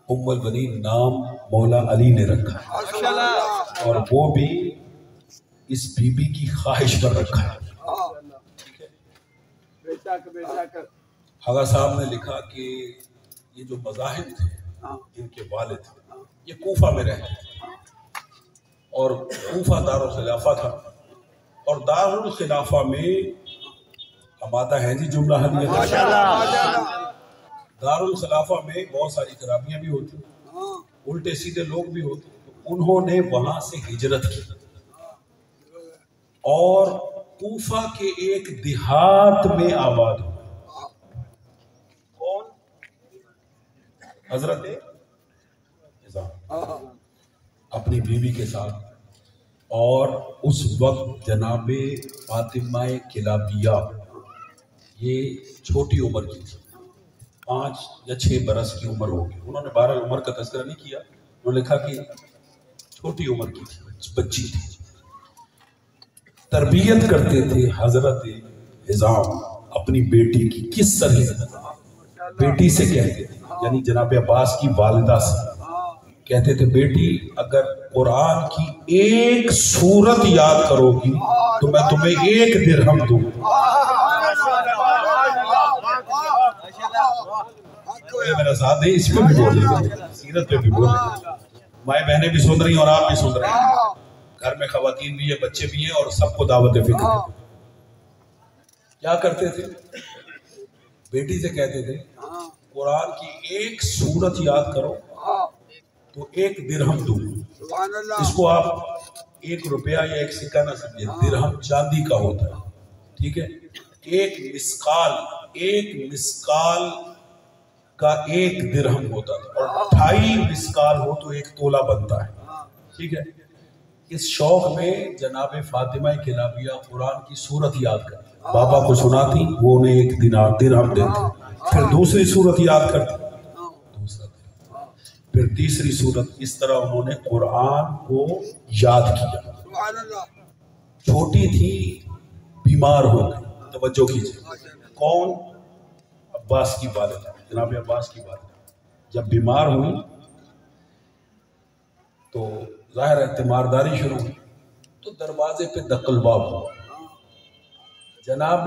ام البنین نام مولا علی نے رکھا ہے، اور وہ بھی اس بی بی کی خواہش پر رکھا ہے۔ حضرت صاحب نے لکھا کہ یہ جو مذاہب تھے ان کے والد یہ کوفہ میں رہتے تھے، اور کوفہ دارالخلافہ تھا، اور دارالخلافہ میں ہم آتا ہے جی جملہ حدیث، دارالخلافہ میں بہت ساری خرابیاں بھی ہوتی ہیں، الٹے سیدھے لوگ بھی ہوتے ہیں، تو انہوں نے وہاں سے ہجرت کی اور کوفہ کے ایک دیہات میں آباد ہوئے۔ کون؟ حضرت اپنی بیوی کے ساتھ، اور اس وقت جناب فاطمہ کلابیہ یہ چھوٹی عمر کی تھی، 5 یا 6 برس کی عمر ہوگی، انہوں نے 12 عمر کا تذکرہ نہیں کیا، انہوں نے لکھا کہ چھوٹی عمر کی تھی، بچی تھی۔ تربیت کرتے تھے حضرت حزام اپنی بیٹی کی، کس طرح؟ بیٹی سے کہتے تھے، یعنی جناب عباس کی والدہ سے کہتے تھے، بیٹی اگر قرآن کی ایک سورت یاد کرو گی تو میں تمہیں 1 درہم دوں۔ میرا ساتھ دیں، اس پہ بھی بولیں گے، سیرت پہ بھی بولیں گے، مائیں بہنیں بھی سن رہی ہیں اور آپ بھی سن رہے ہیں، گھر میں خواتین بھی ہیں، بچے بھی ہیں، اور سب کو دعوت فکر ہے۔ کیا کرتے تھے؟ بیٹی سے کہتے تھے قرآن کی ایک سورت یاد کرو تو 1 درہم دوں۔ اس کو آپ 1 روپیہ یا 1 سکہ نہ سمجھے، درہم چاندی کا ہوتا ہے، ٹھیک ہے؟ 1 مسکال کا 1 درہم ہوتا ہے، اور 2.5 مسکال ہو تو 1 تولہ بنتا ہے، ٹھیک ہے؟ اس شوق میں جناب فاطمہ کلابیہ قرآن کی سورت یاد کرتی، بابا کو سناتی، وہ انہیں 1 درہم دیتے، پھر دوسری سورت یاد کرتی، پھر تیسری صورت، اس طرح انہوں نے قرآن کو یاد کیا۔ چھوٹی تھی، بیمار ہو گئی، توجہ کیجئے، کون؟ عباس کی والدہ، جناب عباس کی والدہ جب بیمار ہوئی تو ظاہر ہے تیمارداری شروع ہوئی، تو دروازے پہ دق الباب ہوا، جناب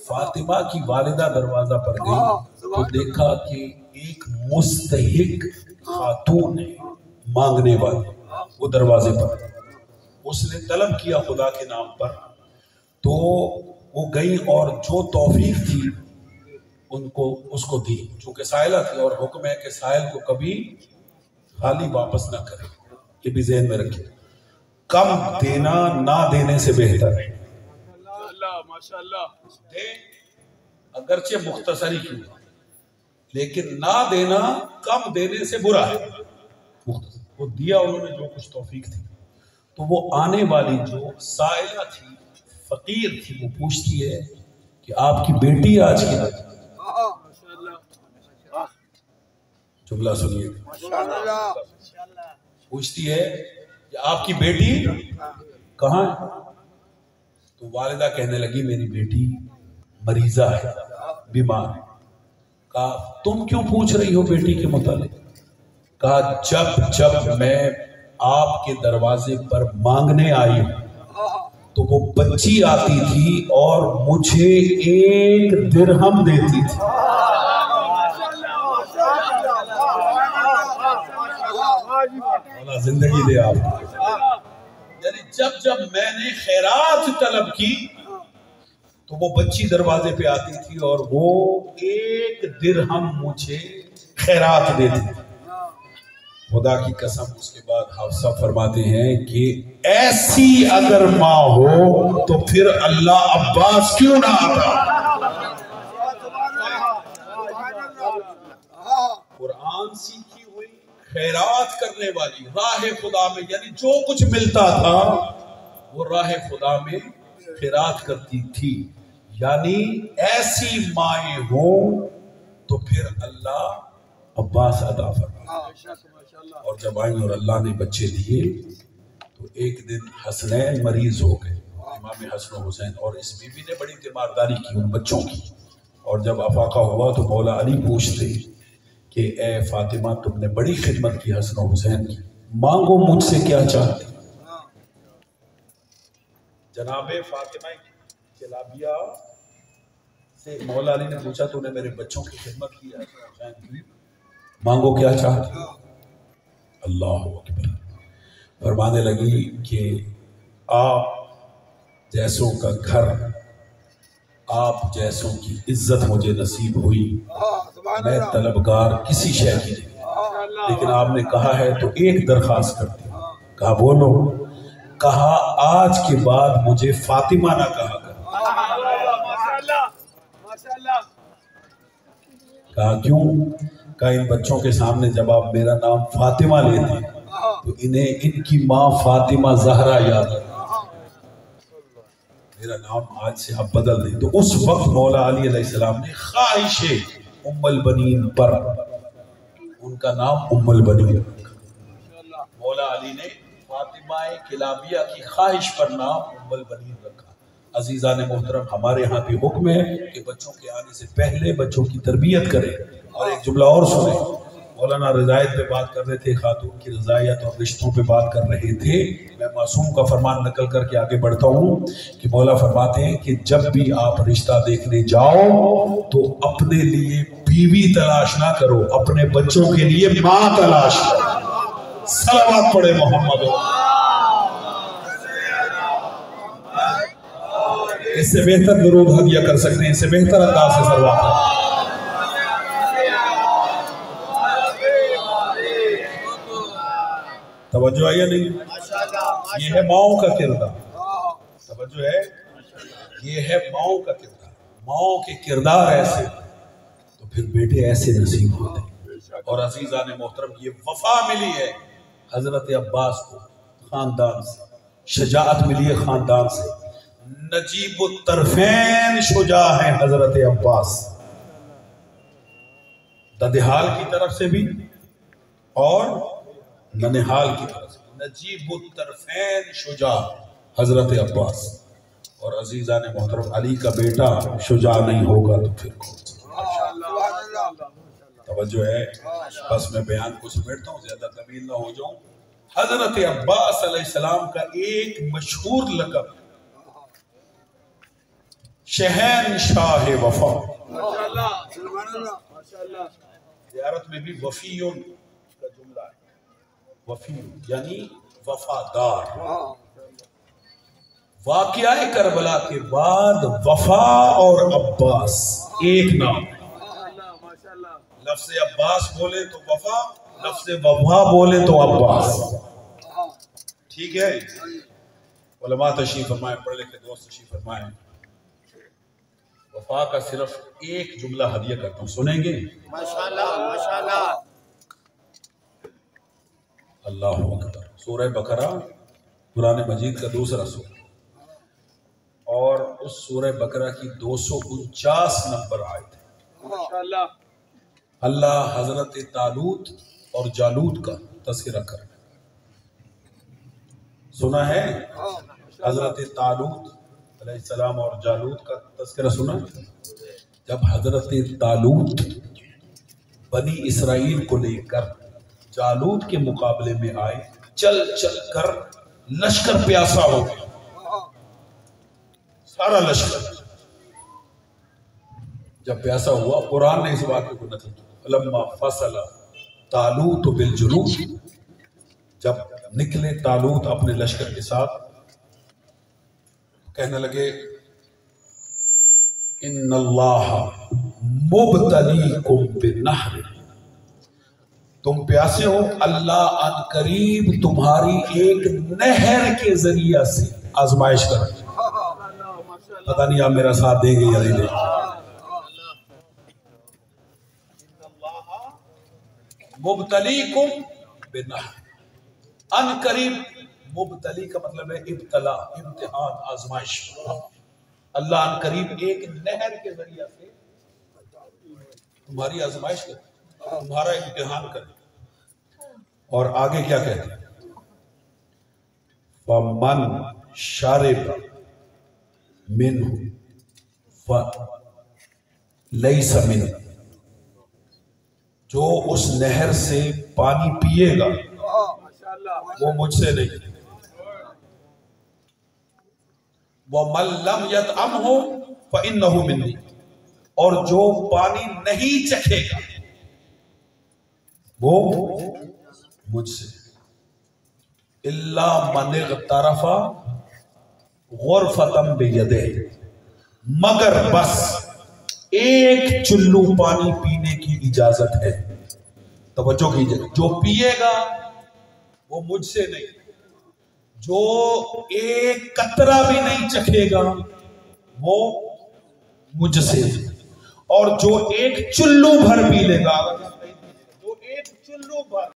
فاطمہ کی والدہ دروازہ پر گئی تو دیکھا کہ ایک مستحق خاتون ہے، مانگنے والی، وہ دروازے پر، اس نے طلب کیا خدا کے نام پر، تو وہ گئی اور جو توفیق تھی اس کو دی، چونکہ سائلہ تھی، اور حکم ہے کہ سائل کو کبھی خالی واپس نہ کرے، یہ بھی ذہن میں رکھے، کم دینا نہ دینے سے بہتر ہے، اگرچہ مختصری کیوں، لیکن نہ دینا کم دینے سے برا ہے، وہ دیا انہوں نے جو کچھ توفیق تھی۔ تو وہ آنے والی جو سائلہ تھی، فقیر تھی، وہ پوچھتی ہے کہ آپ کی بیٹی آج کی رات، جملہ سنیے، پوچھتی ہے کہ آپ کی بیٹی کہاں ہے؟ تو والدہ کہنے لگی میری بیٹی مریضہ ہے، بیمار ہے۔ کہا تم کیوں پوچھ رہی ہو بیٹی کے متعلق؟ کہا جب میں آپ کے دروازے پر مانگنے آئی ہوں تو وہ بچی آتی تھی اور مجھے 1 درہم دیتی تھی، اللہ زندگی دے آپ، یعنی جب میں نے خیرات طلب کی تو وہ بچی دروازے پہ آتی تھی اور وہ 1 درہم مجھے خیرات دیتی تھی۔ خدا کی قسم، اس کے بعد حافظہ فرماتے ہیں کہ ایسی اگر ماں ہو تو پھر اللہ عباس کیوں نہ آتا؟ قرآن سیکھی ہوئی، خیرات کرنے والی، راہ خدا میں، یعنی جو کچھ ملتا تھا وہ راہ خدا میں خیرات کرتی تھی، یعنی ایسی مائیں ہوں تو پھر اللہ عباس عطا فرما۔ اور جب آئیں اور اللہ نے بچے دیے تو ایک دن حسنین مریض ہو گئے، امام حسن و حسین، اور اس بی بی نے بڑی تیمارداری کی ان بچوں کی، اور جب افاقہ ہوا تو مولا علی پوچھتے کہ اے فاطمہ تم نے بڑی خدمت کی حسن و حسین کی، مانگو مجھ سے کیا چاہتے۔ جناب فاطمہ کلابیہ سے مولا علی نے پوچھا تو نے میرے بچوں کی خدمت کی ہے حسن و حسین کی، مانگو کیا چاہتے۔ اللہ اکبر۔ فرمانے لگی کہ آپ جیسوں کا گھر، آپ جیسوں کی عزت مجھے نصیب ہوئی، میں طلبگار کسی شے کی نہیں، لیکن آپ نے کہا ہے تو ایک درخواست کرتی ہوں۔ کہا بولو۔ کہا آج کے بعد مجھے فاطمہ نہ کہا کر۔ کہا کیوں؟ کہا ان بچوں کے سامنے جب آپ میرا نام فاطمہ لیتے تو انہیں ان کی ماں فاطمہ زہرا یاد ہے، میرا نام آج سے آپ بدل دیں۔ تو اس وقت مولا علی علیہ السلام نے خواہش ام البنین پر ان کا نام ام البنین رکھا۔ مولا علی نے فاطمہ کلابیہ کی خواہش پر نام ام البنین رکھا۔ عزیزان محترم، ہمارے ہاں بھی حکم ہے کہ بچوں کے آنے سے پہلے بچوں کی تربیت کریں۔ اور ایک جملہ اور سنیں، مولانا رضائیت پہ بات کر رہے تھے، خاتون کی رضائیت اور رشتوں پہ بات کر رہے تھے۔ میں معصوم کا فرمان نقل کر کے آگے بڑھتا ہوں کہ مولا فرماتے ہیں کہ جب بھی آپ رشتہ دیکھنے جاؤ تو اپنے لیے بیوی تلاش نہ کرو، اپنے بچوں کے لیے ماں تلاش کرو۔ صلوات پڑھے محمد۔ اس سے بہتر درود ہدیہ کر سکتے ہیں، اس سے بہتر انداز سے صلوات پڑھیں۔ توجہ ہے یا نہیں؟ یہ ہے ماؤں کا کردار۔ توجہ ہے، یہ ہے ماؤں کا کردار۔ ماؤں کے کردار ایسے تو پھر بیٹے ایسے نصیب ہوتے ہیں۔ اور عزیزان محترم، یہ وفا ملی ہے حضرت عباس کو خاندان سے، شجاعت ملی ہے خاندان سے۔ نجیب الطرفین شجاع ہے حضرت عباس، ددحال کی طرف سے بھی اور ننہال کی طرف سے۔ نجیب الطرفین شجاع حضرت عباس۔ اور عزیزان محترم، علی کا بیٹا شجاع نہیں ہوگا تو پھر کون سا؟ توجہ ہے، بس میں بیان کو سمیٹتا ہوں، زیادہ طویل نہ ہو جاؤں۔ حضرت عباس علیہ السلام کا ایک مشہور لقب شہنشاہ وفا۔ زیارت میں بھی وفیون کا جملہ ہے، وفی یعنی وفادار۔ واقعہ کربلا کے بعد وفا اور عباس ایک نام ہے۔ لفظ عباس بولے تو وفا، لفظ وفا بولے تو عباس۔ ٹھیک ہے، علماء تشریف فرمائیں، پڑھ لکھے دوست تشریف فرمائیں۔ وفا کا صرف ایک جملہ ہدیہ کرتا ہوں، سنیں گے؟ ماشاءاللہ ماشاءاللہ۔ اللہ اکبر۔ سورہ بقرہ قرآن مجید کا دوسرا سورہ، اور اس سورہ بقرہ کی 249 نمبر آیت ہے۔ اللہ حضرت طالوت اور جالوت کا تذکرہ کر رہا ہے۔ سنا ہے حضرت طالوت علیہ السلام اور جالوت کا تذکرہ سنا؟ جب حضرت طالوت بنی اسرائیل کو لے کر جالوت کے مقابلے میں آئے، چل چل کر لشکر پیاسا ہو گیا، سارا لشکر جب پیاسا ہوا، قرآن نے اس واقعے کو نقل کیا، لما فصل طالوت بالجنود، جب نکلے طالوت اپنے لشکر کے ساتھ، کہنے لگے ان اللہ مبتلیکم بنہر، تم پیاسے ہو، اللہ ان قریب تمہاری ایک نہر کے ذریعہ سے آزمائش کر رہے۔ پتہ نہیں آپ میرا ساتھ دیں گے یا نہیں دیں گے۔ مبتلیکم بنہر، ان قریب، مبتلی کا مطلب ہے ابتلا، امتحان، آزمائش۔ اللہ ان قریب ایک نہر کے ذریعہ سے تمہاری آزمائش کرے، تمہارا امتحان کرے۔ اور آگے کیا کہتے ہیں؟ فَمَنْ شَرِبَ مِنْهُ فَلَيْسَ مِنْهُ، جو اس نہر سے پانی پیے گا وہ مجھ سے نہیں، وَمَن لَّمْ يَطْعَمْهُ فَإِنَّهُ مِنِّي، اور جو پانی نہیں چکھے گا وہ مجھ سے، إِلَّا مَنِ اغْتَرَفَ غُرْفَةً بِيَدِهِ، مگر بس ایک چلو پانی پینے کی اجازت ہے۔ توجہ کیجئے، جو پیے گا وہ مجھ سے نہیں، جو ایک قطرہ بھی نہیں چکھے گا وہ مجھ سے، اور جو ایک چلو بھر پی لے گا